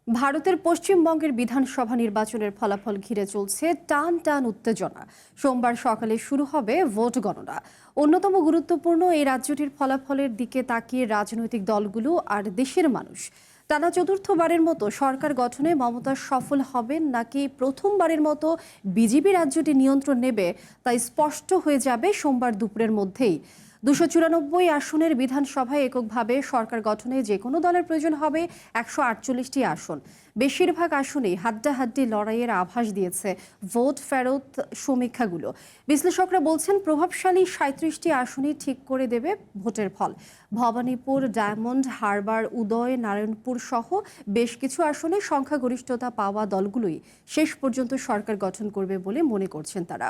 ভারতের পশ্চিমবঙ্গের বিধানসভা নির্বাচনের ফলাফল ঘিরে চলছে টান টান উত্তেজনা। সোমবার সকালে শুরু হবে ভোট গণনা। অন্যতম গুরুত্বপূর্ণ এই রাজ্যটির ফলাফলের দিকে তাকিয়ে রাজনৈতিক দলগুলো আর দেশের মানুষ টানা চতুর্থবারের মতো সরকার গঠনে মমতা সফল হবেন নাকি প্রথমবারের মতো বিজেপি রাজ্যটি নিয়ন্ত্রণ নেবে তা স্পষ্ট হয়ে যাবে সোমবার দুপুরের মধ্যেই। ২৯৪ আসনের বিধানসভায় এককভাবে সরকার গঠনে যে কোনো দলের প্রয়োজন হবে ১৪৮টি আসন। বেশিরভাগ আসনেই হাড্ডাহাড্ডি লড়াইয়ের আভাস দিয়েছে ভোট ফেরত সমীক্ষাগুলো। বিশ্লেষকরা বলছেন প্রভাবশালী ৩৭টি আসনই ঠিক করে দেবে ভোটের ফল। ভবানীপুর, ডায়মন্ড হারবার, উদয় নারায়ণপুর সহ বেশ কিছু আসনে সংখ্যাগরিষ্ঠতা পাওয়া দলগুলোই শেষ পর্যন্ত সরকার গঠন করবে বলে মনে করছেন তারা।